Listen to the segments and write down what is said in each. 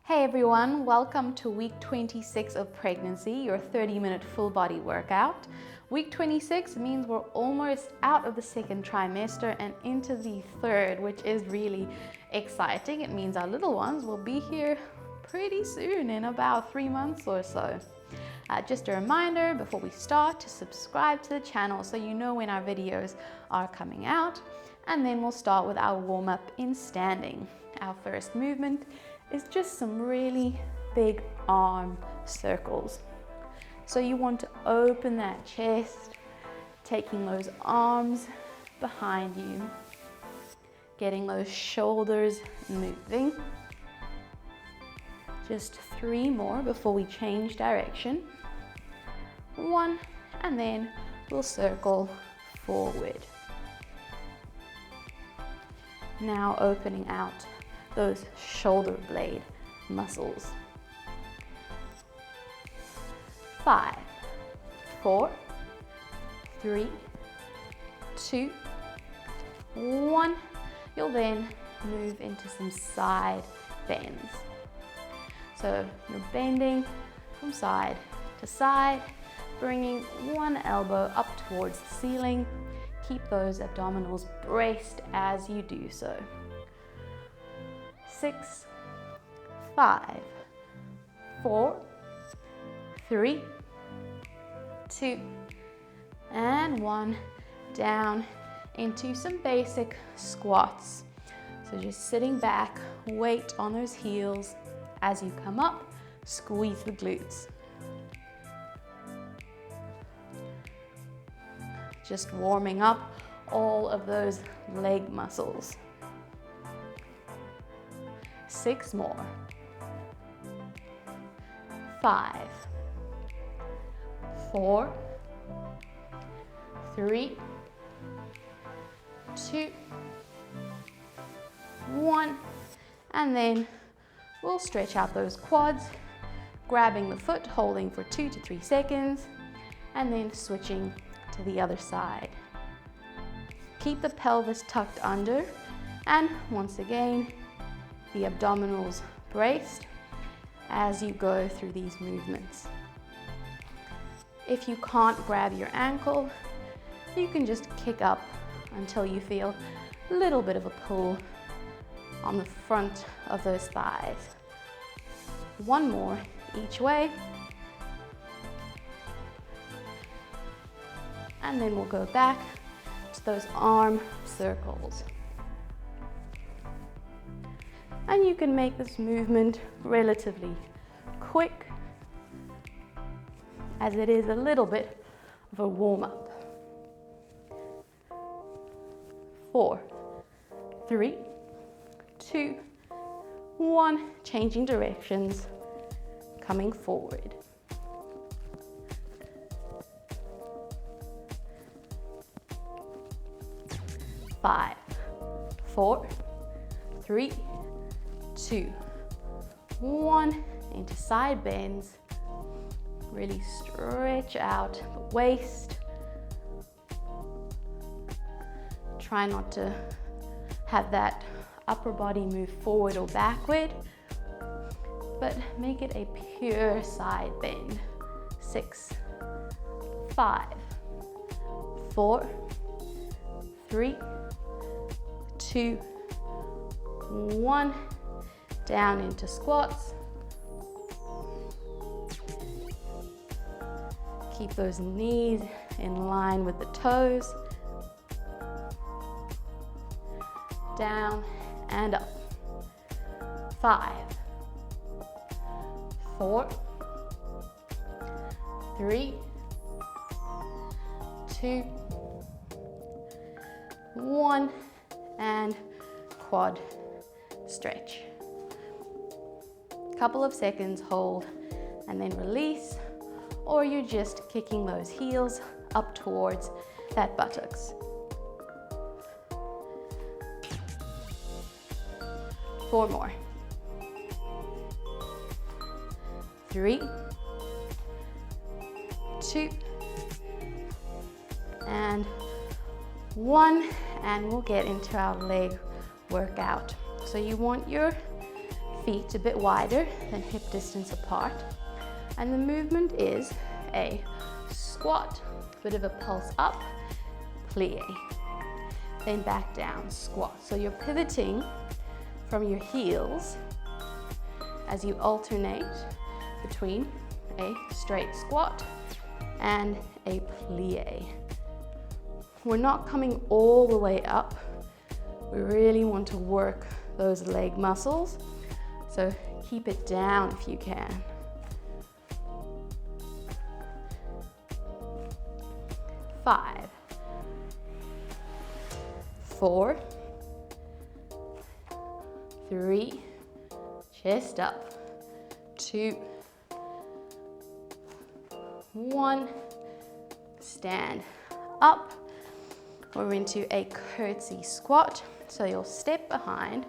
Hey everyone, welcome to week 26 of pregnancy, your 30-minute full body workout. Week 26 means we're almost out of the second trimester and into the third, which is really exciting. It means our little ones will be here pretty soon, in about 3 months or so. Just a reminder before we start to subscribe to the channel so you know when our videos are coming out. And then we'll start with our warm-up in standing. Our first movement is just some really big arm circles. So you want to open that chest, taking those arms behind you, getting those shoulders moving. Just 3 more before we change direction. 1, and then we'll circle forward. Now opening out those shoulder blade muscles. 5, 4, 3, 2, 1. You'll then move into some side bends. So you're bending from side to side, bringing one elbow up towards the ceiling. Keep those abdominals braced as you do so. 6, 5, 4, 3, 2, and 1. Down into some basic squats. So just sitting back, weight on those heels. As you come up, squeeze the glutes. Just warming up all of those leg muscles. 6 more. 5, 4, 3, 2, 1, and then we'll stretch out those quads, grabbing the foot, holding for 2 to 3 seconds, and then switching to the other side. Keep the pelvis tucked under, and once again, the abdominals braced as you go through these movements. If you can't grab your ankle, you can just kick up until you feel a little bit of a pull on the front of those thighs. 1 more each way. And then we'll go back to those arm circles. And you can make this movement relatively quick, as it is a little bit of a warm-up. 4, 3, 2, 1, changing directions, coming forward. 5, 4, 3, 2, 1, into side bends. Really stretch out the waist. Try not to have that upper body move forward or backward, but make it a pure side bend. 6, 5, 4, 3, 2, 1, down into squats. Keep those knees in line with the toes. Down and up. 5, 4, 3, 2, 1, and quad stretch. Couple of seconds, hold, and then release, or you're just kicking those heels up towards that buttocks. 4 more. 3, 2, and 1, and we'll get into our leg workout. So you want your feet a bit wider than hip distance apart. And the movement is a squat, bit of a pulse up, plie, then back down, squat. So you're pivoting from your heels as you alternate between a straight squat and a plie. We're not coming all the way up. We really want to work those leg muscles, so keep it down if you can. 5, 4, 3, chest up, 2, 1, stand up. We're into a curtsy squat. So you'll step behind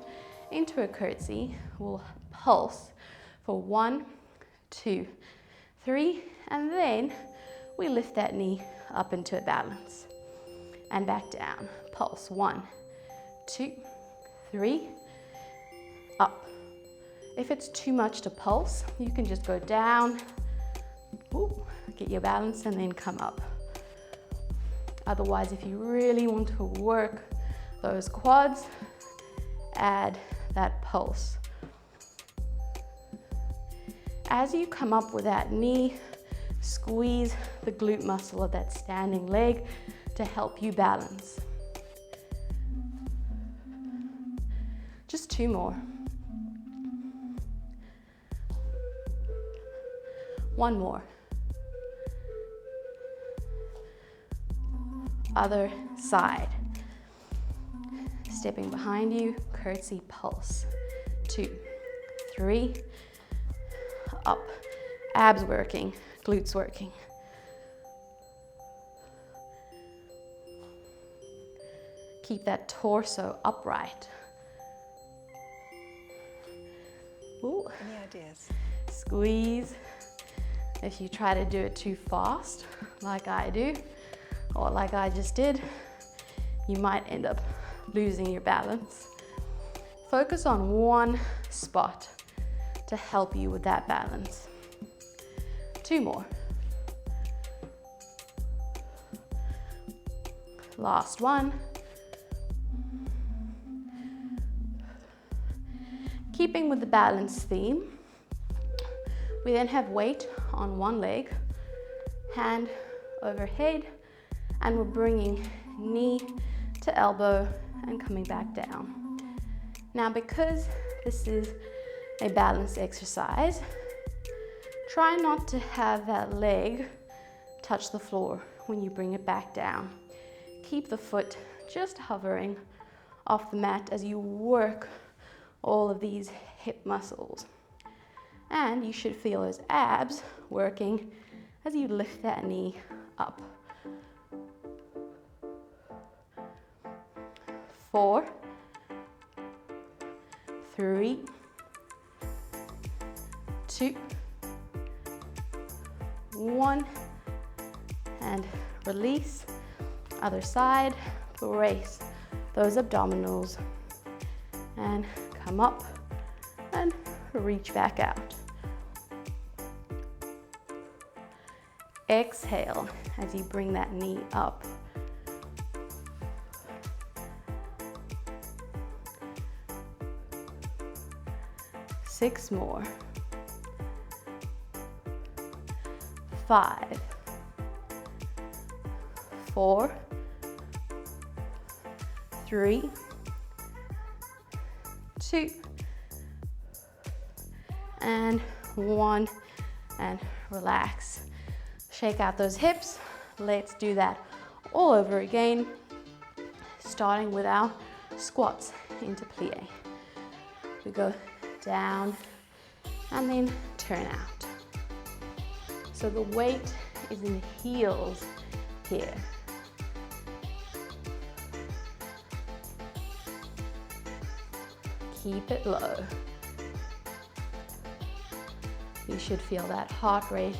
into a curtsy. We'll pulse for 1, 2, 3, and then we lift that knee up into a balance and back down. Pulse 1, 2, 3, up. If it's too much to pulse, you can just go down, get your balance, and then come up. Otherwise, if you really want to work those quads, add that pulse. As you come up with that knee, squeeze the glute muscle of that standing leg to help you balance. Just 2 more. 1 more. Other side. Stepping behind you, curtsy pulse. 2, 3, up. Abs working, glutes working. Keep that torso upright. Ooh. Any ideas? Squeeze. If you try to do it too fast, like I do, or like I just did, you might end up losing your balance. Focus on one spot to help you with that balance. 2 more. Last one. Keeping with the balance theme, we then have weight on one leg, hand overhead, and we're bringing knee to elbow and coming back down. Now, because this is a balance exercise, try not to have that leg touch the floor when you bring it back down. Keep the foot just hovering off the mat as you work all of these hip muscles. And you should feel those abs working as you lift that knee up. 4, 3, 2, 1, and release. Other side, brace those abdominals and come up and reach back out. Exhale as you bring that knee up. Six more. 5, 4, 3, 2, and 1, and relax. Shake out those hips. Let's do that all over again, starting with our squats into plie. We go down and then turn out. So the weight is in the heels here. Keep it low. You should feel that heart rate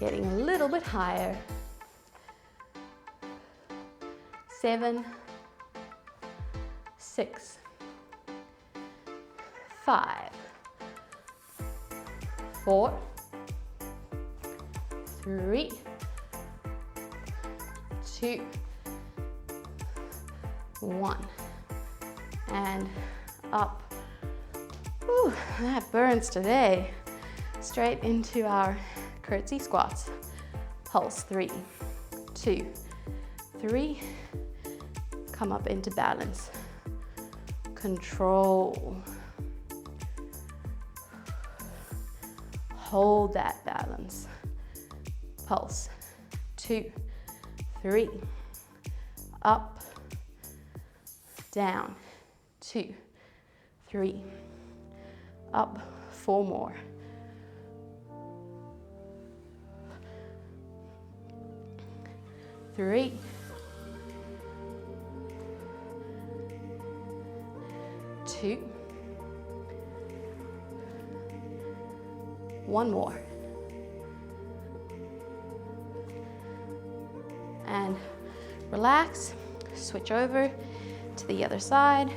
getting a little bit higher. 7, 6, 5, 4, 3, 2, 1, and up. Whew, that burns today. Straight into our curtsy squats. Pulse, 3, 2, 3. Come up into balance. Control. Hold that balance. Pulse, 2, 3. Up, down, 2, 3. Up, 4 more. 3, 2, 1 more. And relax, switch over to the other side.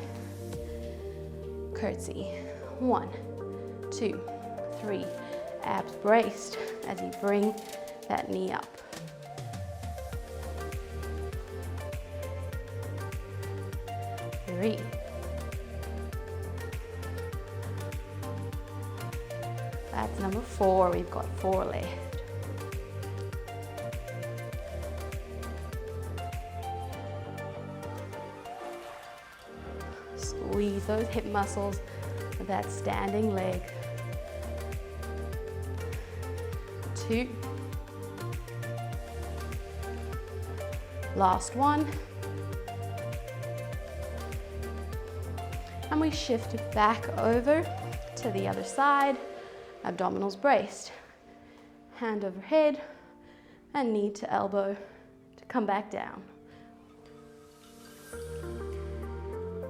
Curtsy, 1, 2, 3. Abs braced as you bring that knee up. 3. That's number 4. We've got 4 left. Squeeze those hip muscles with that standing leg. 2. Last one. And we shift it back over to the other side. Abdominals braced. Hand over head and knee to elbow to come back down.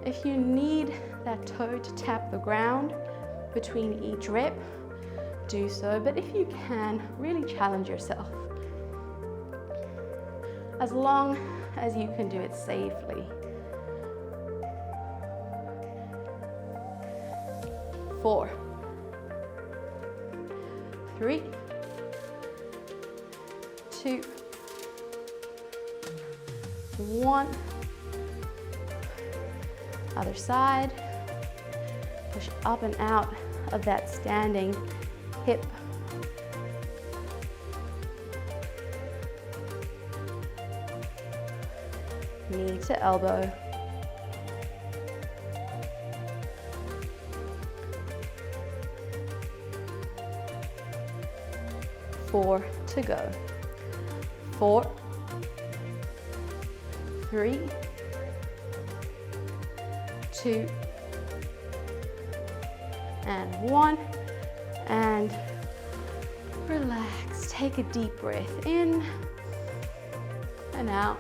If you need that toe to tap the ground between each rep, do so, but if you can, really challenge yourself. As long as you can do it safely. 4, 3, 2, 1. Other side. Push up and out of that standing hip. Knee to elbow. 4 to go. 4, 3, 2, and 1. And relax. Take a deep breath in and out.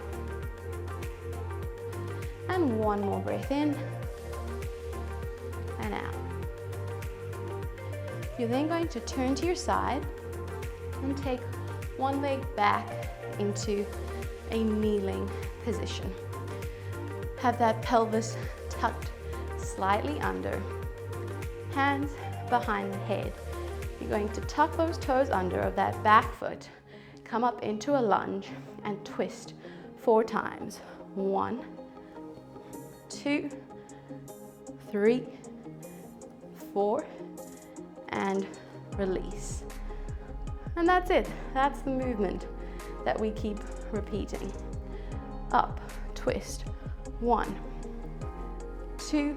And 1 more breath in and out. You're then going to turn to your side and take one leg back into a kneeling position. Have that pelvis tucked slightly under. Hands behind the head. You're going to tuck those toes under of that back foot. Come up into a lunge and twist 4 times. 1, 2, 3, 4, and release. And that's it. That's the movement that we keep repeating. Up, twist. 1, 2,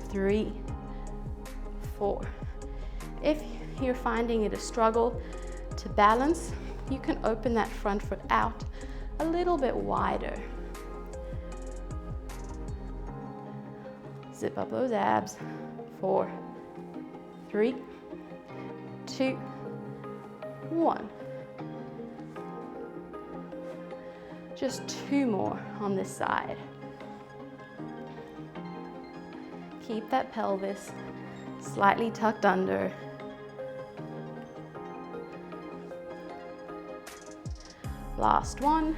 3, 4. If you're finding it a struggle to balance, you can open that front foot out a little bit wider. Zip up those abs. 4, 3, 2, 1. Just 2 more on this side. Keep that pelvis slightly tucked under. Last one.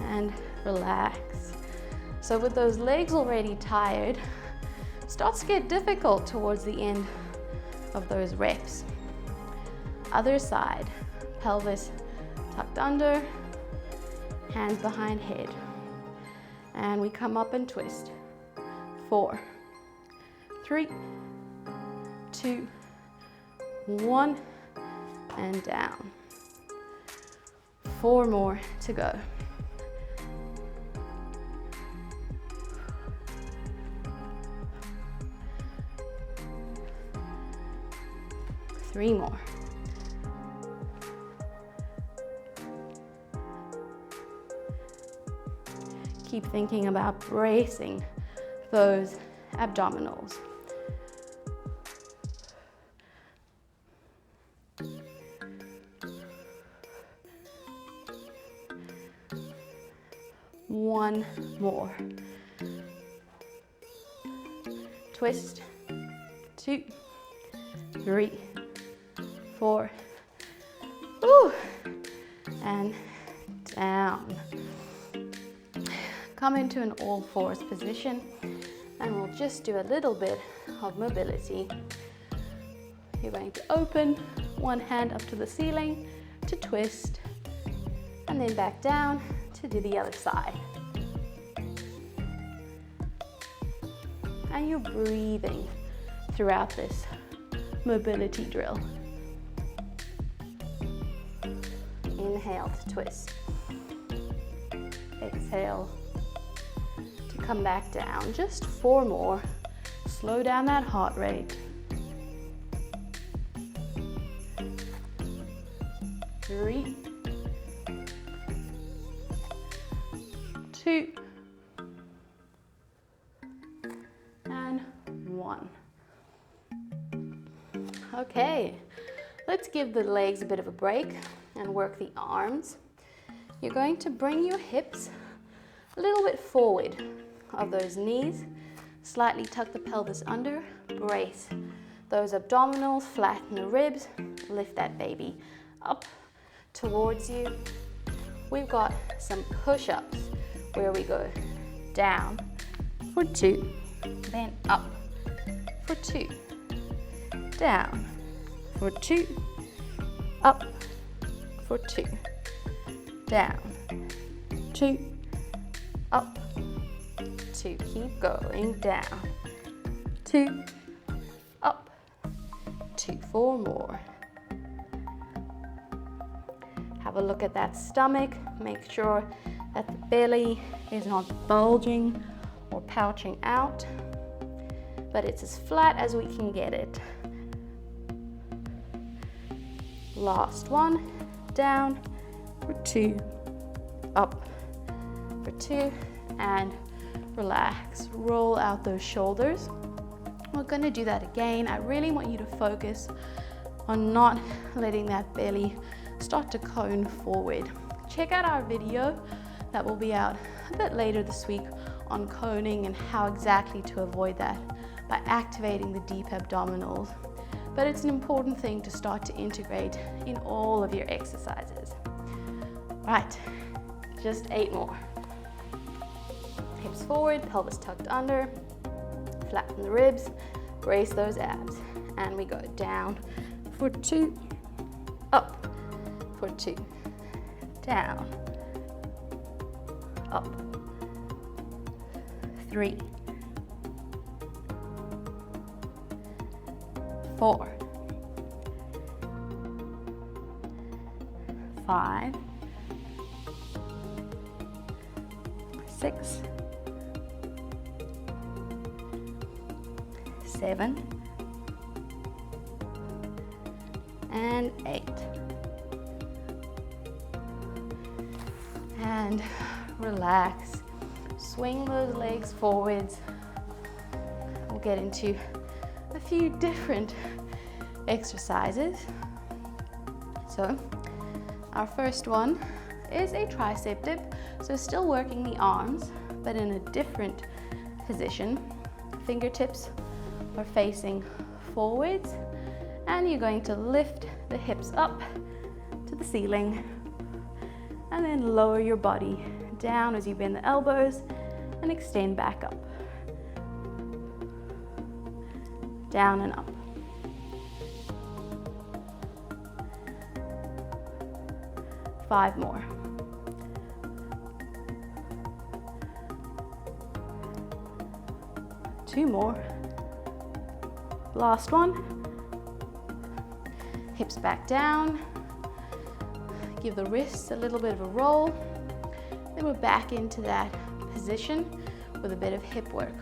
And relax. So with those legs already tired, it starts to get difficult towards the end of those reps. Other side, pelvis tucked under, hands behind head. And we come up and twist. 4, 3, 2, 1, and down. 4 more to go. 3 more. Keep thinking about bracing those abdominals. One more. Twist. 2, 3, 4. Ooh. And down. Come into an all fours position, and we'll just do a little bit of mobility. You're going to open one hand up to the ceiling to twist, and then back down to do the other side. And you're breathing throughout this mobility drill. Inhale to twist. Exhale to come back down. Just 4 more. Slow down that heart rate. 3, 2, and 1. Okay, let's give the legs a bit of a break and work the arms. You're going to bring your hips a little bit forward of those knees, slightly tuck the pelvis under, brace those abdominals, flatten the ribs, lift that baby up towards you. We've got some push-ups where we go down for 2, then up for 2, down for 2, up for 2, down, 2, up, 2, keep going, down, 2, up, 2, 4 more. Have a look at that stomach, make sure that the belly is not bulging or pouching out, but it's as flat as we can get it. Last one, down for 2, up for 2, and relax. Roll out those shoulders. We're going to do that again. I really want you to focus on not letting that belly start to cone forward. Check out our video that will be out a bit later this week on coning and how exactly to avoid that by activating the deep abdominals. But it's an important thing to start to integrate in all of your exercises. Right, just 8 more. Hips forward, pelvis tucked under, flatten the ribs, brace those abs, and we go down for 2, up for 2, down, up, 3, 4, 5, 6, 7, and 8. And relax. Swing those legs forwards. We'll get into a few different exercises. So our first one is a tricep dip. So still working the arms, but in a different position. Fingertips are facing forwards, and you're going to lift the hips up to the ceiling, and then lower your body down as you bend the elbows and extend back up. Down and up. Five more. Two more. Last one. Hips back down. Give the wrists a little bit of a roll. Then we're back into that position with a bit of hip work.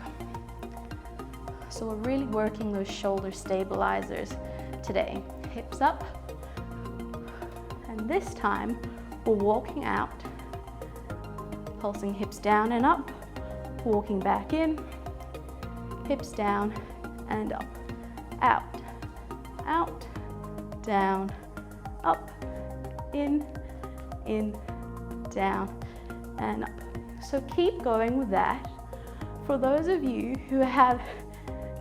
So we're really working those shoulder stabilizers today. Hips up. And this time we're walking out, pulsing hips down and up, walking back in, hips down and up, out, out, down, up, in, down, and up. So keep going with that. For those of you who have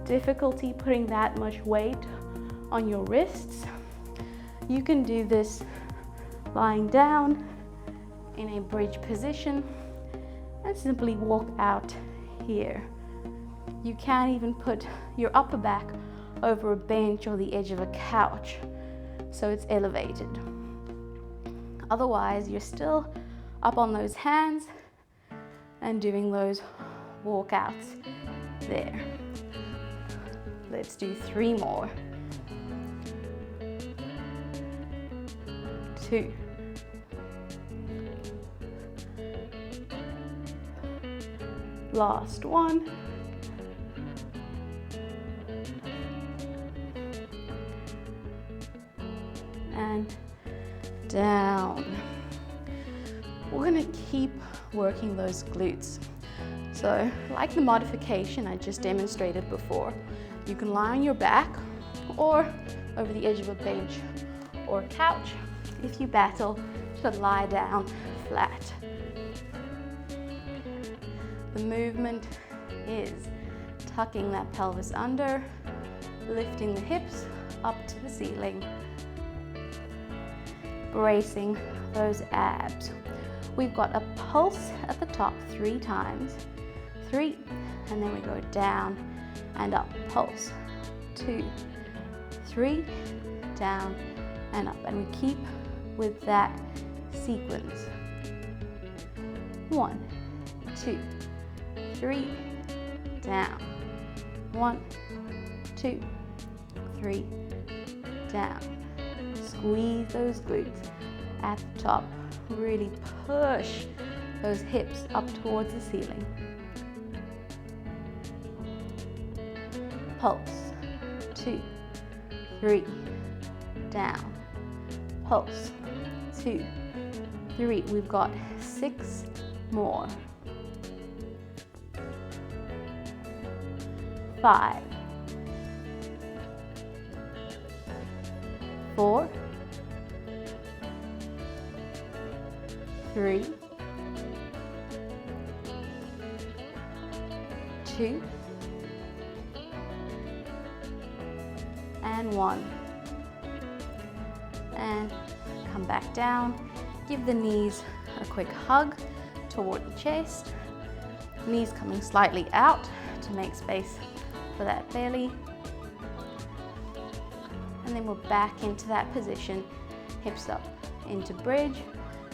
difficulty putting that much weight on your wrists, you can do this lying down in a bridge position and simply walk out here. You can even put your upper back over a bench or the edge of a couch so it's elevated. Otherwise, you're still up on those hands and doing those walkouts there. Let's do 3 more. 2. Last one. And down. We're going to keep working those glutes. So, like the modification I just demonstrated before, you can lie on your back or over the edge of a bench or a couch. If you battle, just lie down flat. The movement is tucking that pelvis under, lifting the hips up to the ceiling, bracing those abs. We've got a pulse at the top 3 times. 3, and then we go down and up. Pulse. 2, 3, down and up. And we keep with that sequence. 1, 2, 3, down. 1, 2, 3, down. Squeeze those glutes at the top. Really push those hips up towards the ceiling. Pulse. 2, 3, down. Pulse. 2, 3. We've got 6 more. 5, 4, 3, 2, and 1. And come back down. Give the knees a quick hug toward the chest. Knees coming slightly out to make space for that belly. And then we're back into that position, hips up into bridge.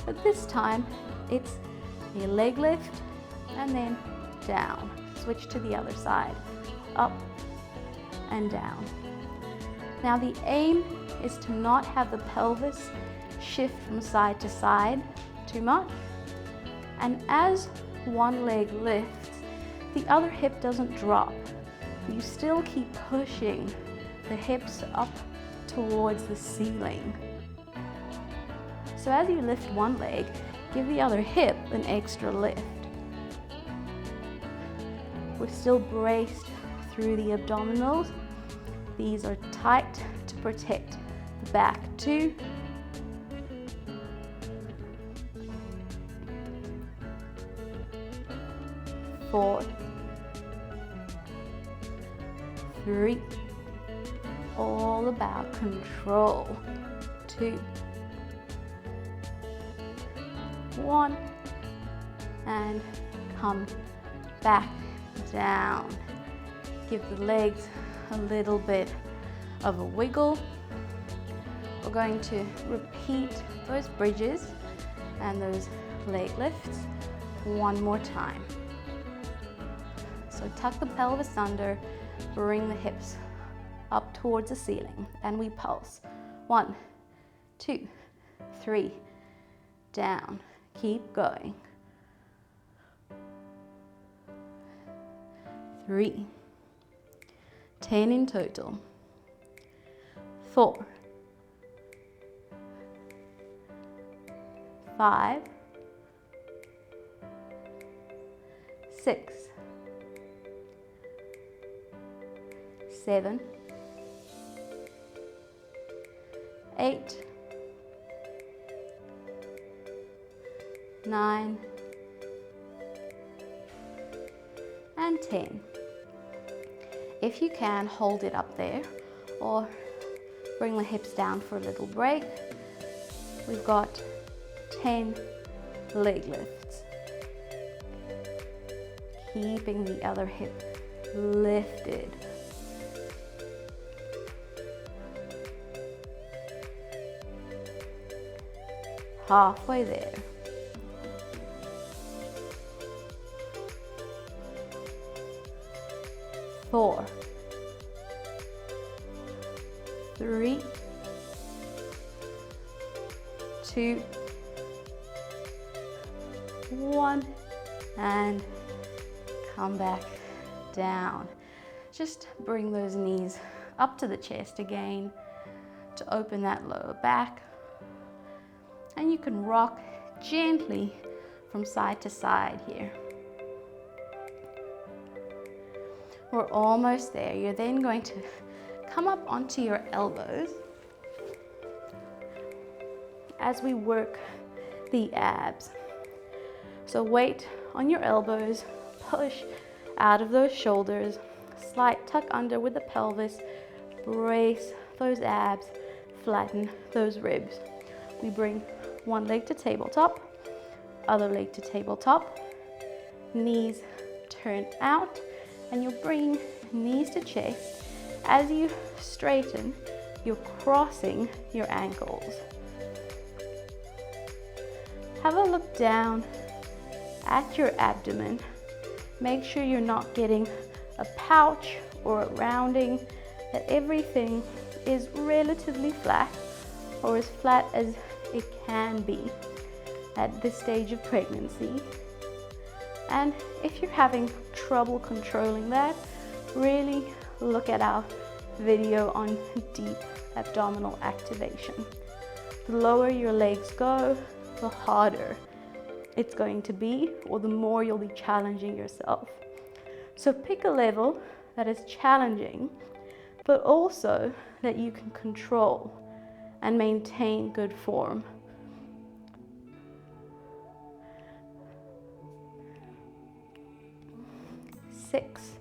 But this time it's a leg lift and then down. Switch to the other side, up and down. Now the aim is to not have the pelvis shift from side to side too much. And as one leg lifts, the other hip doesn't drop. You still keep pushing the hips up towards the ceiling. So as you lift one leg, give the other hip an extra lift. We're still braced through the abdominals. These are tight to protect the back. 2, 4, 3, all about control. 2, 1, and come back, down. Give the legs a little bit of a wiggle. We're going to repeat those bridges and those leg lifts one more time. So tuck the pelvis under, bring the hips up towards the ceiling, and we pulse. 1, 2, 3, down. Keep going. 3, 10 in total. 4, 5, 6, 7, 8, 9, and 10. If you can, hold it up there or bring the hips down for a little break. We've got 10 leg lifts. Keeping the other hip lifted. Halfway there. 4, 3, 2, 1, and come back down. Just bring those knees up to the chest again to open that lower back. And you can rock gently from side to side here. We're almost there. You're then going to come up onto your elbows as we work the abs. So weight on your elbows, push out of those shoulders, slight tuck under with the pelvis, brace those abs, flatten those ribs. We bring one leg to tabletop, other leg to tabletop, knees turn out, and you'll bring knees to chest. As you straighten, you're crossing your ankles. Have a look down at your abdomen. Make sure you're not getting a pouch or a rounding, that everything is relatively flat or as flat as it can be at this stage of pregnancy. And if you're having trouble controlling that, really look at our video on deep abdominal activation. The lower your legs go, the harder it's going to be, or the more you'll be challenging yourself. So pick a level that is challenging, but also that you can control and maintain good form. Six,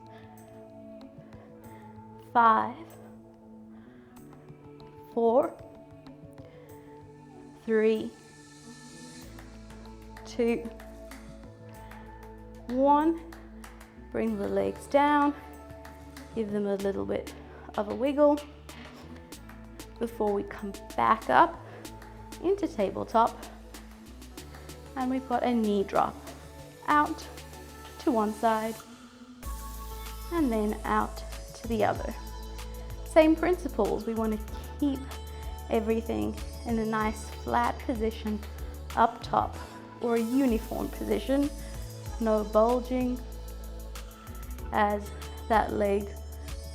5, 4, 3, 2, 1. Bring the legs down, give them a little bit of a wiggle before we come back up into tabletop. And we've got a knee drop out to one side and then out to the other. Same principles, we want to keep everything in a nice flat position up top, or a uniform position, no bulging as that leg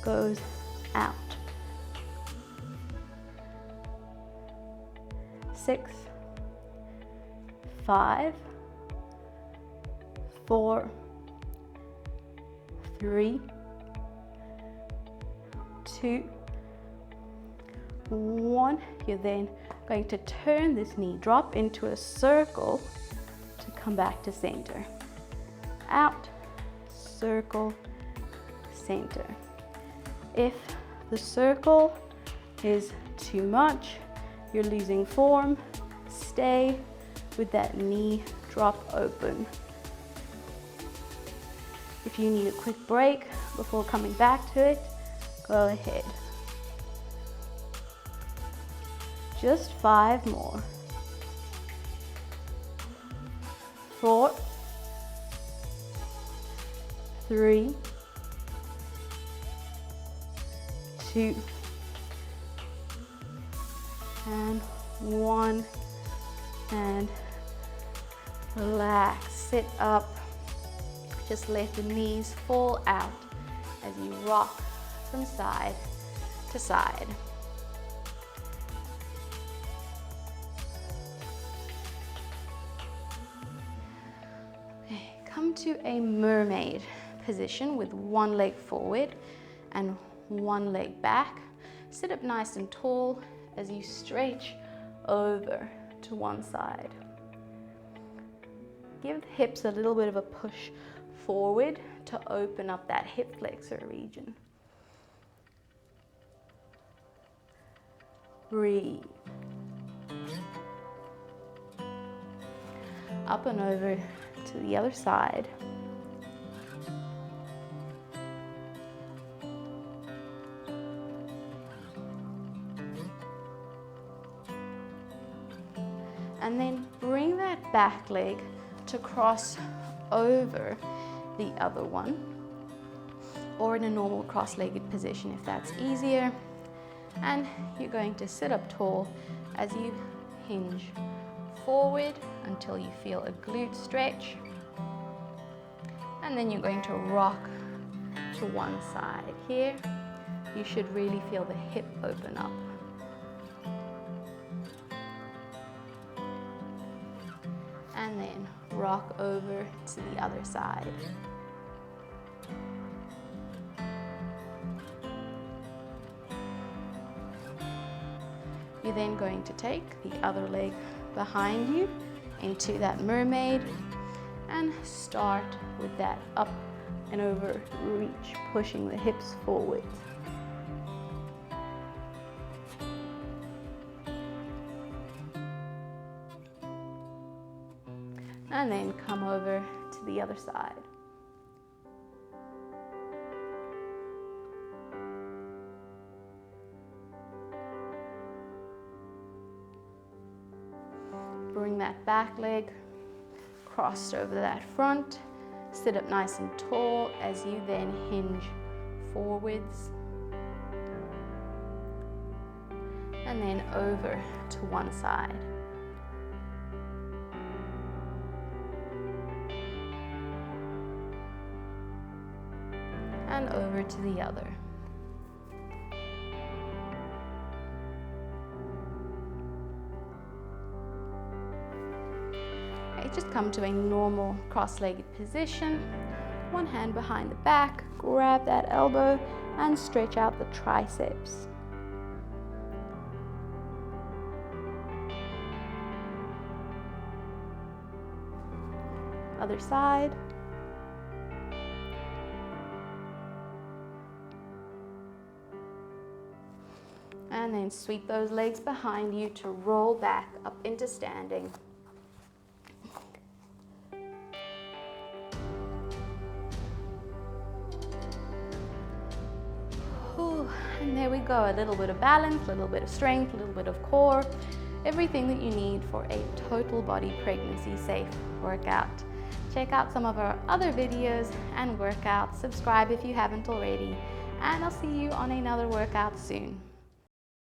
goes out. 6, 5, 4, 3, 2, 1. You're then going to turn this knee drop into a circle to come back to center. Out, circle, center. If the circle is too much, you're losing form, stay with that knee drop open. If you need a quick break before coming back to it, go ahead. Just 5 more. 4, 3, 2, and 1, and relax. Sit up. Just let the knees fall out as you rock from side to side. Come to a mermaid position with one leg forward and one leg back. Sit up nice and tall as you stretch over to one side. Give the hips a little bit of a push forward to open up that hip flexor region. Breathe. Up and over to the other side. And then bring that back leg to cross over the other one, or in a normal cross-legged position if that's easier. And you're going to sit up tall as you hinge forward until you feel a glute stretch, and then you're going to rock to one side. Here you should really feel the hip open up. And then rock over to the other side. You're then going to take the other leg behind you into that mermaid and start with that up and over reach, pushing the hips forward. And then come over to the other side. Bring that back leg crossed over that front. Sit up nice and tall as you then hinge forwards. And then over to one side. And over to the other. Okay, just come to a normal cross-legged position. One hand behind the back, grab that elbow and stretch out the triceps. Other side. And then sweep those legs behind you to roll back up into standing. Ooh, and there we go, a little bit of balance, a little bit of strength, a little bit of core, everything that you need for a total body pregnancy safe workout. Check out some of our other videos and workouts, subscribe if you haven't already, and I'll see you on another workout soon.